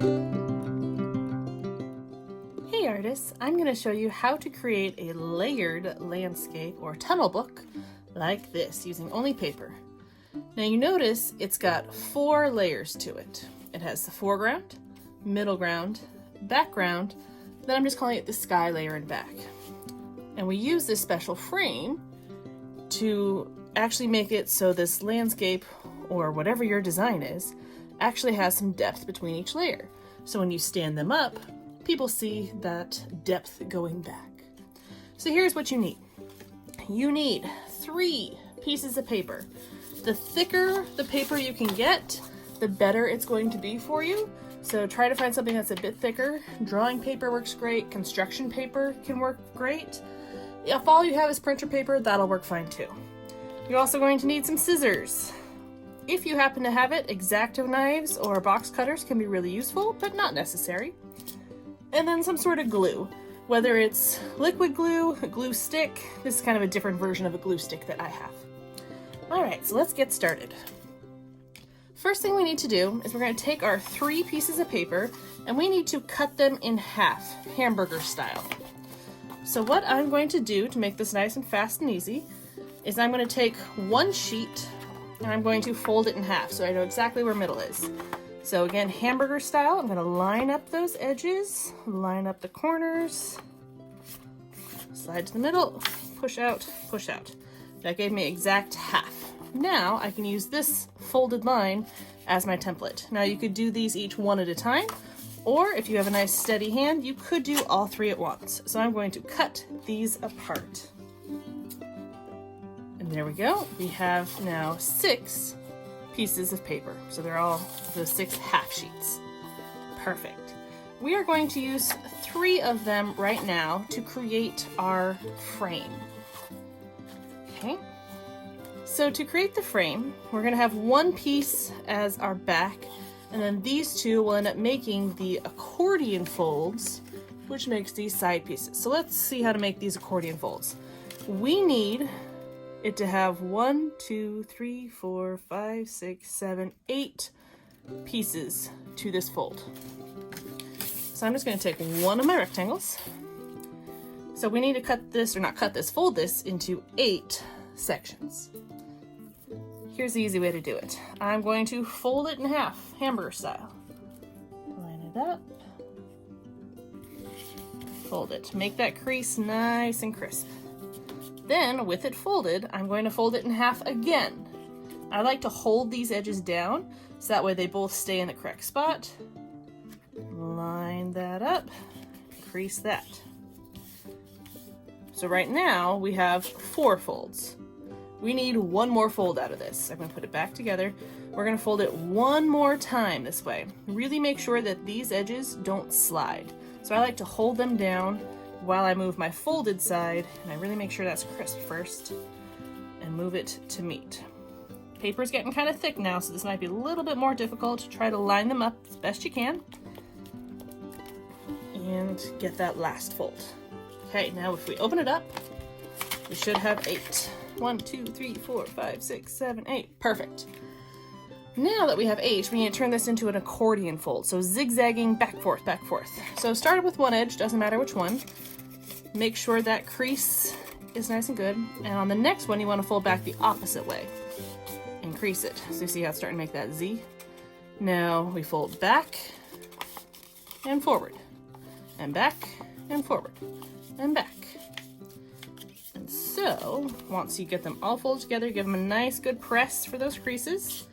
Hey artists, I'm going to show you how to create a layered landscape or tunnel book like this using only paper. Now you notice it's got 4 layers to it. It has the foreground, middle ground, background, then I'm just calling it the sky layer in back. And we use this special frame to actually make it so this landscape, or whatever your design is, actually has some depth between each layer. So when you stand them up, people see that depth going back. So here's what you need. You need 3 pieces of paper. The thicker the paper you can get, the better it's going to be for you. So try to find something that's a bit thicker. Drawing paper works great. Construction paper can work great. If all you have is printer paper, that'll work fine too. You're also going to need some scissors. If you happen to have it, X-Acto knives or box cutters can be really useful, but not necessary. And then some sort of glue, whether it's liquid glue, a glue stick. This is kind of a different version of a glue stick that I have. All right, so let's get started. First thing we need to do is we're going to take our 3 pieces of paper and we need to cut them in half, hamburger style. So what I'm going to do to make this nice and fast and easy is I'm going to take one sheet and I'm going to fold it in half so I know exactly where middle is. So again, hamburger style, I'm going to line up those edges, line up the corners, slide to the middle, push out, push out. That gave me exact half. Now I can use this folded line as my template. Now you could do these each one at a time, or if you have a nice steady hand, you could do all 3 at once. So I'm going to cut these apart. And there we go. We have now 6 pieces of paper. So they're all the 6 half sheets. Perfect. We are going to use 3 of them right now to create our frame. Okay. So to create the frame, we're going to have one piece as our back, and then these 2 will end up making the accordion folds, which makes these side pieces. So let's see how to make these accordion folds. We need it to have 1, 2, 3, 4, 5, 6, 7, 8 pieces to this fold. So I'm just going to take one of my rectangles. So we need to cut this, or not cut this, fold this into 8 sections. Here's the easy way to do it. I'm going to fold it in half, hamburger style. Line it up. Fold it. Make that crease nice and crisp. Then, with it folded, I'm going to fold it in half again. I like to hold these edges down, so that way they both stay in the correct spot. Line that up, crease that. So right now, we have 4 folds. We need 1 more fold out of this. I'm going to put it back together. We're going to fold it 1 more time this way. Really make sure that these edges don't slide. So I like to hold them down while I move my folded side, and I really make sure that's crisp first, and move it to meet. Paper's getting kind of thick now, so this might be a little bit more difficult. Try to line them up as best you can, and get that last fold. Okay, now if we open it up, we should have 8. 1, 2, 3, 4, 5, 6, 7, 8. Perfect. Now that we have 8, we need to turn this into an accordion fold. So zigzagging back, forth, back, forth. So started with one edge, doesn't matter which one. Make sure that crease is nice and good. And on the next one, you want to fold back the opposite way and crease it. So you see how it's starting to make that Z? Now we fold back and forward, and back and forward, and back. So, once you get them all folded together, give them a nice good press for those creases.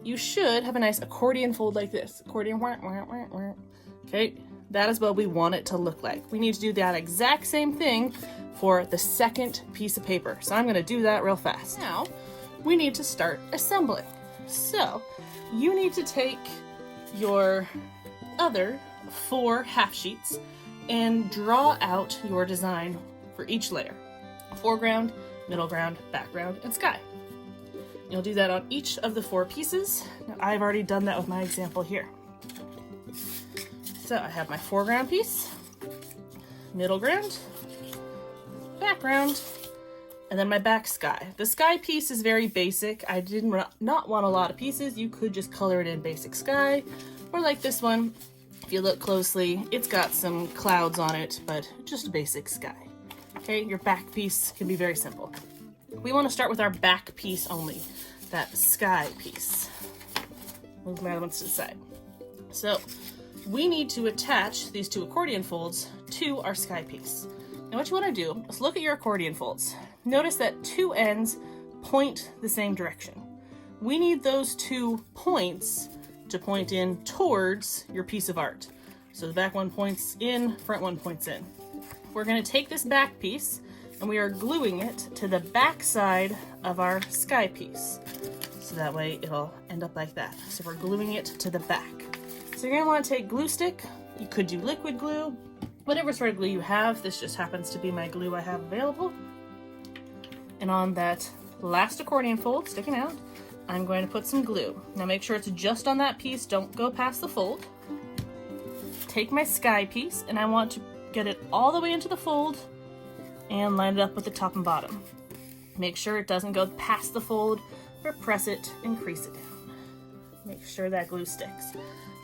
You should have a nice accordion fold like this. Accordion, wah, wah, wah, wah. Okay, that is what we want it to look like. We need to do that exact same thing for the second piece of paper. So I'm going to do that real fast. Now, we need to start assembling. So, you need to take your other 4 half sheets and draw out your design for each layer. Foreground, middle ground, background, and sky. You'll do that on each of the 4 pieces. Now, I've already done that with my example here. So I have my foreground piece, middle ground, background, and then my back sky. The sky piece is very basic. I did not want a lot of pieces. You could just color it in basic sky, or like this one, If you look closely, it's got some clouds on it, but just a basic sky. Okay, your back piece can be very simple. We want to start with our back piece only, that sky piece. Move my other ones to the side. So we need to attach these two accordion folds to our sky piece. Now what you want to do is look at your accordion folds. Notice that two ends point the same direction. We need those 2 points to point in towards your piece of art. So the back one points in, front one points in. We're going to take this back piece and we are gluing it to the back side of our sky piece. So that way it'll end up like that. So we're gluing it to the back. So you're going to want to take glue stick. You could do liquid glue, whatever sort of glue you have. This just happens to be my glue I have available. And on that last accordion fold sticking out, I'm going to put some glue. Now make sure it's just on that piece, don't go past the fold. Take my sky piece and I want to get it all the way into the fold and line it up with the top and bottom. Make sure it doesn't go past the fold, or press it and crease it down. Make sure that glue sticks.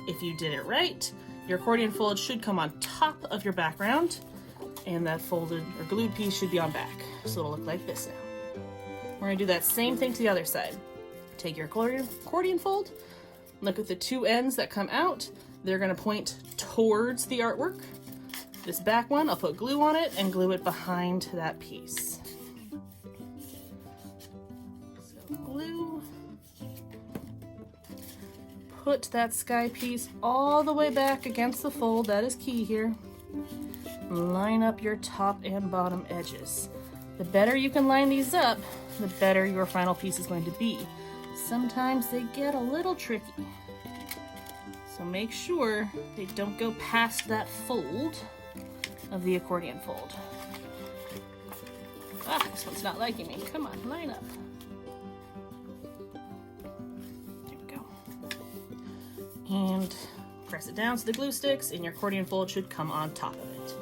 If you did it right, your accordion fold should come on top of your background and that folded or glued piece should be on back. So it'll look like this now. We're going to do that same thing to the other side. Take your accordion fold, look at the 2 ends that come out. They're going to point towards the artwork. This back one, I'll put glue on it and glue it behind that piece. So glue. Put that sky piece all the way back against the fold. That is key here. Line up your top and bottom edges. The better you can line these up, the better your final piece is going to be. Sometimes they get a little tricky. So make sure they don't go past that fold of the accordion fold. Ah, this one's not liking me. Come on, line up. There we go. And press it down so the glue sticks and your accordion fold should come on top of it.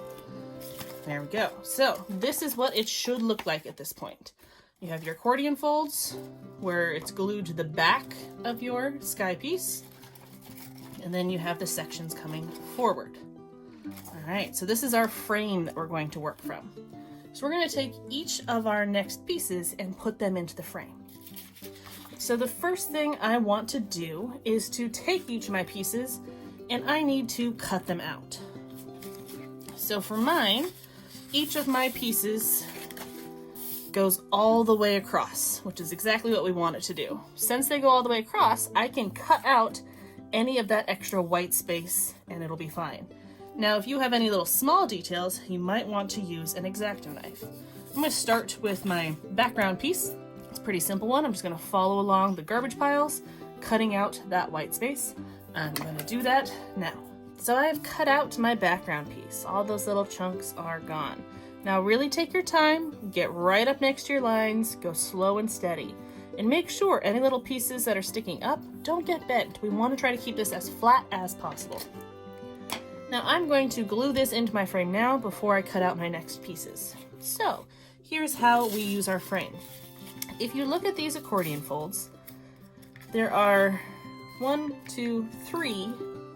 There we go. So this is what it should look like at this point. You have your accordion folds where it's glued to the back of your sky piece. And then you have the sections coming forward. All right, so this is our frame that we're going to work from. So we're going to take each of our next pieces and put them into the frame. So the first thing I want to do is to take each of my pieces and I need to cut them out. So for mine, each of my pieces goes all the way across, which is exactly what we want it to do. Since they go all the way across, I can cut out any of that extra white space and it'll be fine. Now, if you have any little small details, you might want to use an X-Acto knife. I'm going to start with my background piece. It's a pretty simple one. I'm just going to follow along the garbage piles, cutting out that white space. I'm going to do that now. So I've cut out my background piece. All those little chunks are gone. Now really take your time, get right up next to your lines, go slow and steady. And make sure any little pieces that are sticking up don't get bent. We want to try to keep this as flat as possible. Now I'm going to glue this into my frame now before I cut out my next pieces. So here's how we use our frame. If you look at these accordion folds, there are 1, 2, 3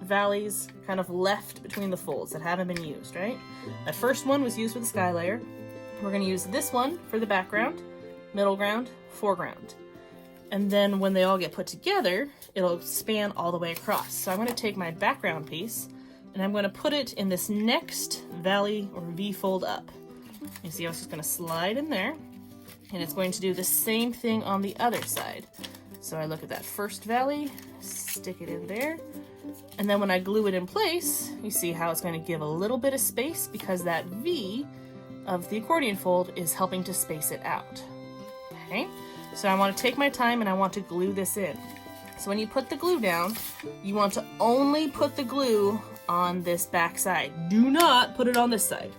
valleys kind of left between the folds that haven't been used, right? That first one was used for the sky layer. We're going to use this one for the background, middle ground, foreground. And then when they all get put together, it'll span all the way across. So I'm going to take my background piece and I'm going to put it in this next valley or V fold up. You see how it's just going to slide in there, and it's going to do the same thing on the other side. So I look at that first valley, stick it in there, and then when I glue it in place, you see how it's going to give a little bit of space because that V of the accordion fold is helping to space it out. Okay, so I want to take my time and I want to glue this in. So when you put the glue down, you want to only put the glue on this back side. Do not put it on this side,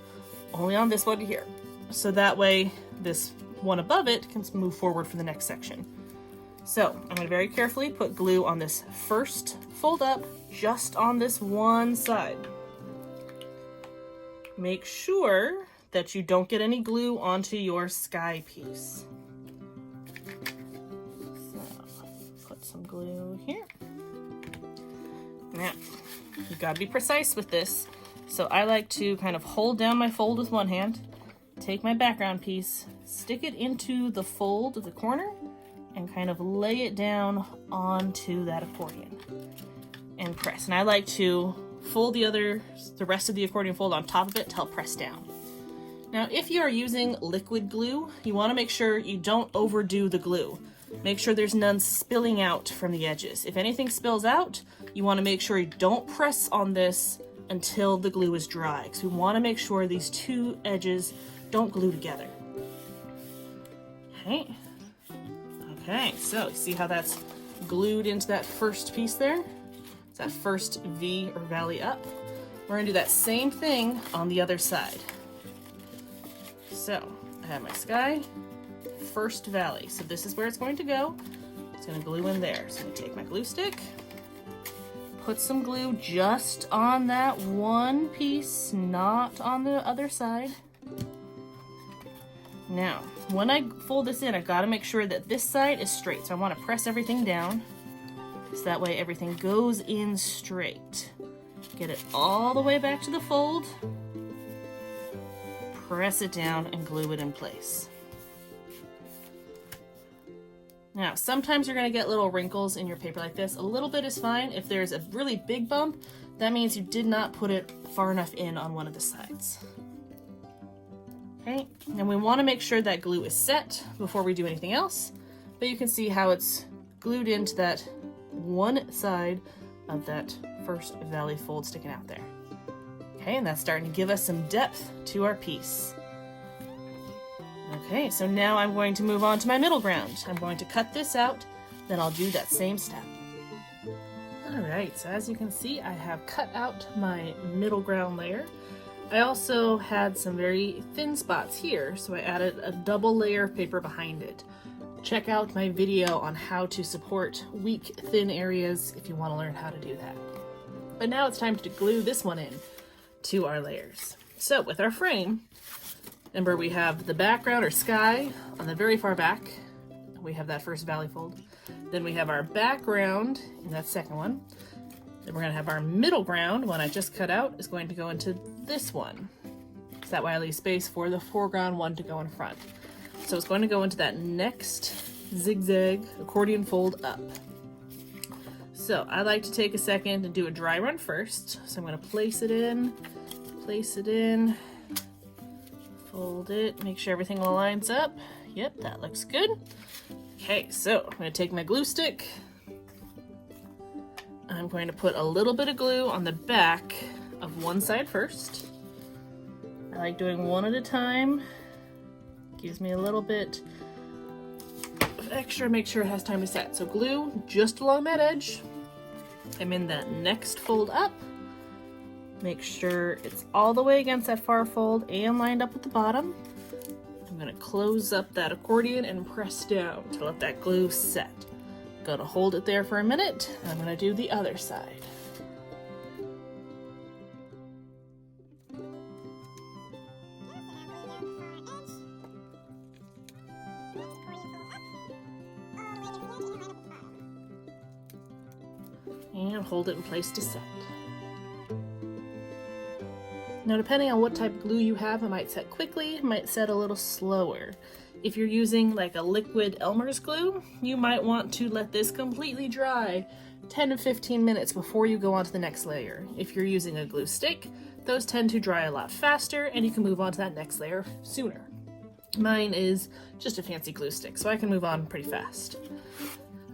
only on this one here. So that way this one above it can move forward for the next section. So I'm going to very carefully put glue on this first fold up, just on this one side. Make sure that you don't get any glue onto your sky piece. So put some glue here. Now, you gotta be precise with this. So I like to kind of hold down my fold with one hand, take my background piece, stick it into the fold of the corner, and kind of lay it down onto that accordion and press. And I like to fold the rest of the accordion fold on top of it to help press down. Now, if you are using liquid glue, you want to make sure you don't overdo the glue. Make sure there's none spilling out from the edges. If anything spills out, you want to make sure you don't press on this until the glue is dry, because we want to make sure these two edges don't glue together. Okay, so you see how that's glued into that first piece there? It's that first V or valley up. We're gonna do that same thing on the other side. So I have my sky, first valley. So this is where it's going to go. It's gonna glue in there. So I'm gonna take my glue stick, put some glue just on that one piece, not on the other side. Now, when I fold this in, I've got to make sure that this side is straight. So I want to press everything down, so that way everything goes in straight. Get it all the way back to the fold, press it down, and glue it in place. Now, sometimes you're going to get little wrinkles in your paper like this. A little bit is fine. If there's a really big bump, that means you did not put it far enough in on one of the sides. Okay, and we want to make sure that glue is set before we do anything else, but you can see how it's glued into that one side of that first valley fold sticking out there. Okay, and that's starting to give us some depth to our piece. Okay, so now I'm going to move on to my middle ground. I'm going to cut this out, then I'll do that same step. Alright, so as you can see, I have cut out my middle ground layer. I also had some very thin spots here, so I added a double layer of paper behind it. Check out my video on how to support weak, thin areas if you want to learn how to do that. But now it's time to glue this one in to our layers. So with our frame, remember we have the background or sky on the very far back. We have that first valley fold. Then we have our background in that second one. Then we're going to have our middle ground, one I just cut out, is going to go into this one. So that way I leave space for the foreground one to go in front. So it's going to go into that next zigzag accordion fold up. So I like to take a second and do a dry run first. So I'm going to place it in, fold it, make sure everything all lines up. Yep, that looks good. Okay, so I'm going to take my glue stick. I'm going to put a little bit of glue on the back of one side first. I like doing one at a time. Gives me a little bit of extra, make sure it has time to set. So glue just along that edge. I'm in that next fold up. Make sure it's all the way against that far fold and lined up with the bottom. I'm going to close up that accordion and press down to let that glue set. Gonna hold it there for a minute, and I'm gonna do the other side. And hold it in place to set. Now, depending on what type of glue you have, it might set quickly, it might set a little slower. If you're using like a liquid Elmer's glue, you might want to let this completely dry 10 to 15 minutes before you go on to the next layer. If you're using a glue stick, those tend to dry a lot faster and you can move on to that next layer sooner. Mine is just a fancy glue stick, so I can move on pretty fast.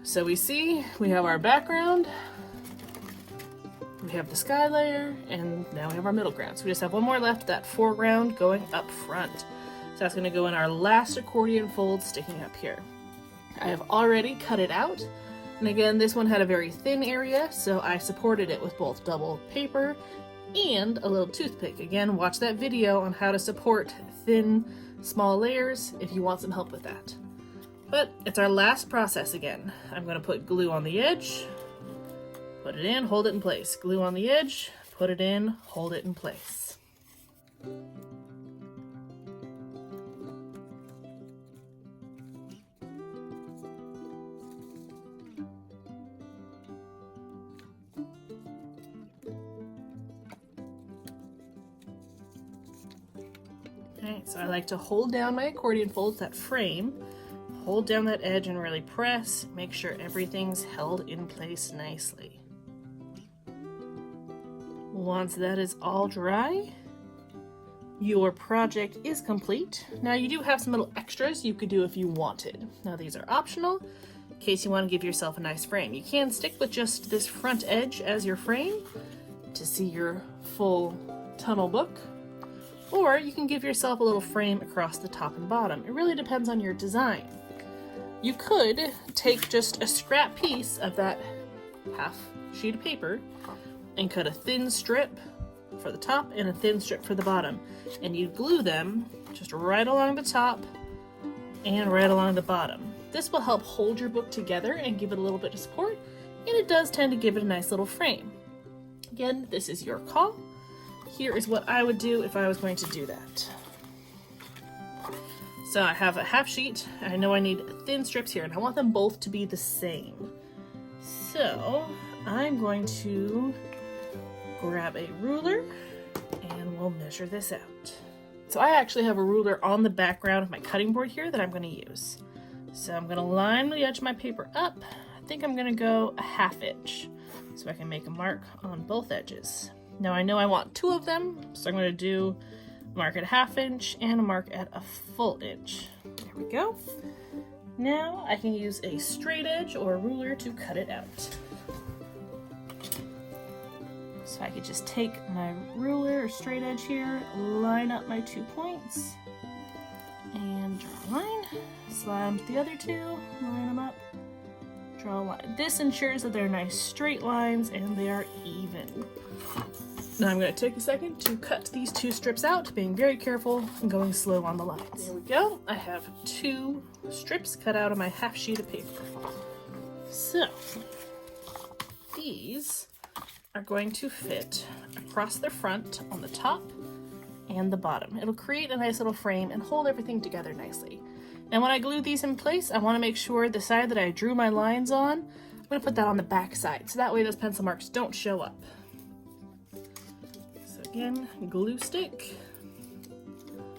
So we see we have our background, we have the sky layer, and now we have our middle ground. So we just have one more left, that foreground going up front. So that's going to go in our last accordion fold sticking up here. I have already cut it out, and again this one had a very thin area, so I supported it with both double paper and a little toothpick. Again, watch that video on how to support thin, small layers if you want some help with that. But it's our last process again. I'm going to put glue on the edge, put it in, hold it in place. Glue on the edge, put it in, hold it in place. Okay, so I like to hold down my accordion folds, that frame, hold down that edge and really press, make sure everything's held in place nicely. Once that is all dry, your project is complete. Now you do have some little extras you could do if you wanted. Now these are optional in case you want to give yourself a nice frame. You can stick with just this front edge as your frame to see your full tunnel book, or you can give yourself a little frame across the top and bottom. It really depends on your design. You could take just a scrap piece of that half sheet of paper and cut a thin strip for the top and a thin strip for the bottom, and you glue them just right along the top and right along the bottom. This will help hold your book together and give it a little bit of support, and it does tend to give it a nice little frame. Again, this is your call. Here is what I would do if I was going to do that. So I have a half sheet. I know I need thin strips here, and I want them both to be the same. So I'm going to grab a ruler and we'll measure this out. So I actually have a ruler on the background of my cutting board here that I'm going to use. So I'm going to line the edge of my paper up. I think I'm going to go a ½ inch so I can make a mark on both edges. Now I know I want 2 of them, so I'm going to do a mark at a ½ inch and a mark at a full inch. There we go. Now I can use a straight edge or a ruler to cut it out. So I could just take my ruler or straight edge here, line up my 2 points, and draw a line. Slide them to the other 2, line them up, draw a line. This ensures that they're nice straight lines and they are even. Now I'm going to take a second to cut these 2 strips out, being very careful and going slow on the lines. There we go. I have 2 strips cut out of my half sheet of paper. So these are going to fit across the front on the top and the bottom. It'll create a nice little frame and hold everything together nicely. And when I glue these in place, I want to make sure the side that I drew my lines on, I'm going to put that on the back side, so that way those pencil marks don't show up. So again, glue stick.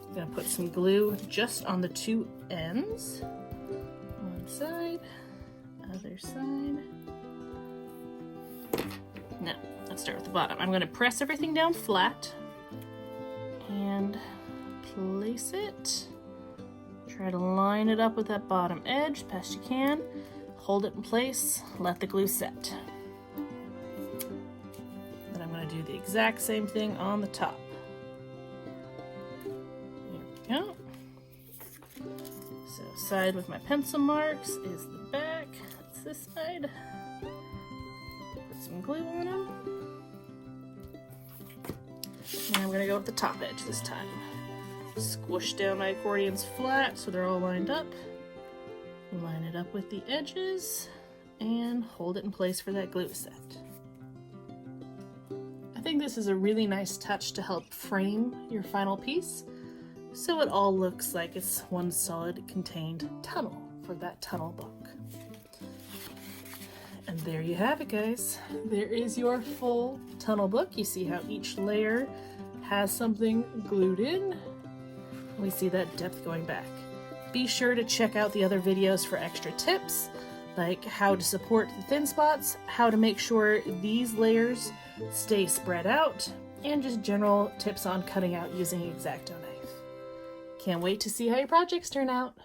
I'm going to put some glue just on the 2 ends. One side, other side. Now, let's start with the bottom. I'm going to press everything down flat and place it. Try to line it up with that bottom edge best you can. Hold it in place, let the glue set. Then I'm going to do the exact same thing on the top. There we go. So side with my pencil marks is the back. That's this side. Some glue on them. And I'm going to go with the top edge this time. Squish down my accordions flat so they're all lined up. Line it up with the edges and hold it in place for that glue set. I think this is a really nice touch to help frame your final piece so it all looks like it's one solid contained tunnel for that tunnel book. And there you have it, guys. There is your full tunnel book. You see how each layer has something glued in. We see that depth going back. Be sure to check out the other videos for extra tips, like how to support the thin spots, how to make sure these layers stay spread out, and just general tips on cutting out using an X-Acto knife. Can't wait to see how your projects turn out.